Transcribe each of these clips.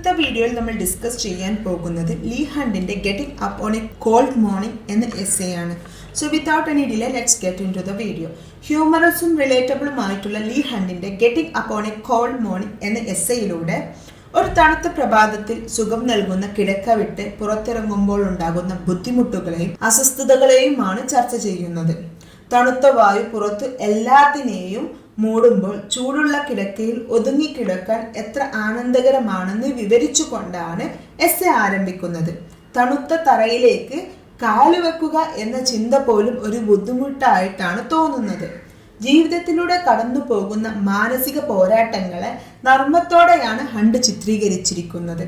ഇന്നത്തെ വീഡിയോയിൽ നമ്മൾ ഡിസ്കസ് ചെയ്യാൻ പോകുന്നത് ലീ ഹണ്ടിന്റെ getting up on a cold morning എന്ന എസ്സേ ആണ്. So without any delay let's get into the video. ഹ്യൂമറസും റിലേറ്റബിളുമായിട്ടുള്ള ലീ ഹണ്ടിന്റെ getting up on a cold morning എന്ന എസ്സേയിലൂടെ ഒരു തണുത്ത പ്രഭാതത്തിൽ സുഖം നൽകുന്ന കിടക്ക വിട്ട് പുറത്തിറങ്ങുമ്പോൾ ഉണ്ടാകുന്ന ബുദ്ധിമുട്ടുകളെയും അസ്വസ്ഥതകളെയുമാണ് ചർച്ച ചെയ്യുന്നത്. തണുത്ത വായു പുറത്ത് എല്ലാത്തിനെയും മൂടുമ്പോൾ ചൂടുള്ള കിടക്കയിൽ ഒതുങ്ങിക്കിടക്കാൻ എത്ര ആനന്ദകരമാണെന്ന് വിവരിച്ചുകൊണ്ടാണ് എസ്സേ ആരംഭിക്കുന്നത്. തണുത്ത തറയിലേക്ക് കാലുവെക്കുക എന്ന ചിന്ത പോലും ഒരു ബുദ്ധിമുട്ടായിട്ടാണ് തോന്നുന്നത്. ജീവിതത്തിലൂടെ കടന്നു പോകുന്ന മാനസിക പോരാട്ടങ്ങളെ നർമ്മത്തോടെയാണ് ഹണ്ട് ചിത്രീകരിച്ചിരിക്കുന്നത്.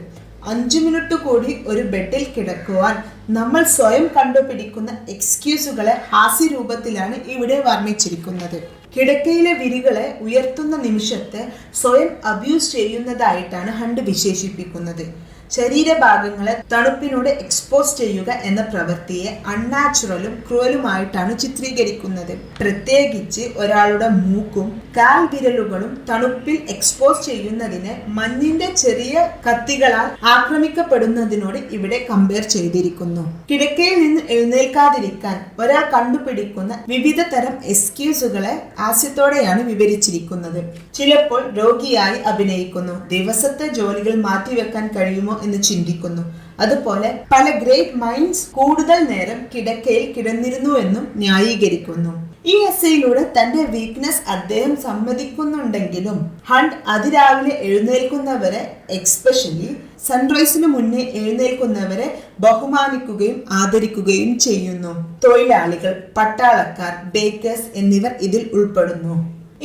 5 മിനിറ്റ് കൂടി ഒരു ബെഡിൽ കിടക്കുവാൻ നമ്മൾ സ്വയം കണ്ടുപിടിക്കുന്ന എക്സ്ക്യൂസുകളെ ഹാസ്യരൂപത്തിലാണ് ഇവിടെ വർണ്ണിച്ചിരിക്കുന്നത്. കിടക്കയിലെ വിരികളെ ഉയർത്തുന്ന നിമിഷത്തെ സ്വയം അബ്യൂസ് ചെയ്യുന്നതായിട്ടാണ് ഹണ്ട് വിശേഷിപ്പിക്കുന്നത്. ശരീരഭാഗങ്ങളെ തണുപ്പിനോട് എക്സ്പോസ് ചെയ്യുക എന്ന പ്രവൃത്തിയെ അൺനാച്ചുറലും ക്രൂവലുമായിട്ടാണ് ചിത്രീകരിക്കുന്നത്. പ്രത്യേകിച്ച് ഒരാളുടെ മൂക്കും കാൽവിരലുകളും തണുപ്പിൽ എക്സ്പോസ് ചെയ്യുന്നതിനെ മഞ്ഞിന്റെ ചെറിയ കത്തികളാൽ ആക്രമിക്കപ്പെടുന്നതിനോട് ഇവിടെ കമ്പയർ ചെയ്തിരിക്കുന്നു. കിടക്കയിൽ നിന്ന് എഴുന്നേൽക്കാതിരിക്കാൻ ഒരാൾ കണ്ടുപിടിക്കുന്ന വിവിധ തരം എക്സ്ക്യൂസുകളെ ഹാസ്യത്തോടെയാണ് വിവരിച്ചിരിക്കുന്നത്. ചിലപ്പോൾ രോഗിയായി അഭിനയിക്കുന്നു, ദിവസത്തെ ജോലികൾ മാറ്റിവെക്കാൻ കഴിയുമോ എന്ന് ചിന്തിക്കുന്നു. അതുപോലെ പല ഗ്രേറ്റ് മൈൻഡ്സ് കൂടുതൽ നേരം കിടക്കയിൽ കിടന്നിരുന്നുവെന്നും ന്യായീകരിക്കുന്നു. ഈ എസ്സേയിലൂടെ തന്റെ വീക്ക്നെസ് അദ്ദേഹം സമ്മതിക്കുന്നുണ്ടെങ്കിലും ഹണ്ട് അതിരാവിലെ എഴുന്നേൽക്കുന്നവരെ, എക്സ്പെഷ്യലി സൺറൈസിന് മുന്നേ എഴുന്നേൽക്കുന്നവരെ ബഹുമാനിക്കുകയും ആദരിക്കുകയും ചെയ്യുന്നു. തൊഴിലാളികൾ, പട്ടാളക്കാർ, ബേക്കേഴ്സ് എന്നിവർ ഇതിൽ ഉൾപ്പെടുന്നു.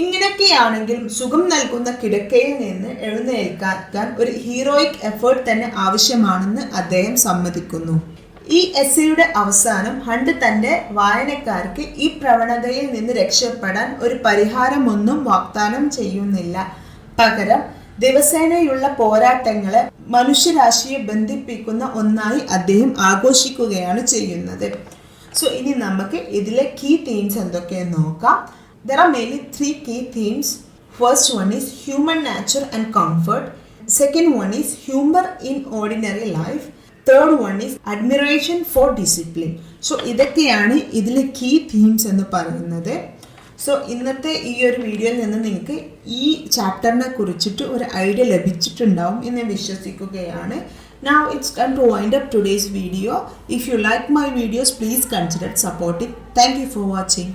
ഇങ്ങനെയൊക്കെയാണെങ്കിലും സുഖം നൽകുന്ന കിടക്കയിൽ നിന്ന് എഴുന്നേൽക്കാൻ ഒരു ഹീറോയിക് എഫേർട്ട് തന്നെ ആവശ്യമാണെന്ന് അദ്ദേഹം സമ്മതിക്കുന്നു. ഈ എസ്സേയുടെ അവസാനം ഹണ്ട് തന്റെ വായനക്കാർക്ക് ഈ പ്രവണതയിൽ നിന്ന് രക്ഷപ്പെടാൻ ഒരു പരിഹാരമൊന്നും വാഗ്ദാനം ചെയ്യുന്നില്ല. പകരം ദിവസേനയുള്ള പോരാട്ടങ്ങളെ മനുഷ്യരാശിയെ ബന്ധിപ്പിക്കുന്ന ഒന്നായി അദ്ദേഹം ആഘോഷിക്കുകയാണ് ചെയ്യുന്നത്. സോ ഇനി നമുക്ക് ഇതിലെ കീ തീംസ് എന്തൊക്കെയെന്ന് നോക്കാം. There are mainly 3 key themes. First one is human nature and comfort. Second one is humor in ordinary life. Third one is admiration for discipline. So ഇതൊക്കെയാണ് ഇതിലെ കീ തീംസ് എന്ന് പറയുന്നത്. So ഇന്നത്തെ ഈ ഒരു വീഡിയോയിൽ നിന്ന് നിങ്ങൾക്ക് ഈ ചാപ്റ്ററിനെ കുറിച്ചിട്ട് ഒരു ഐഡിയ ലഭിച്ചിട്ടുണ്ടാവും എന്ന് വിശ്വസിക്കുകയാണ്. Now it's time to wind up today's video. If you like my videos, please consider supporting. Thank you for watching.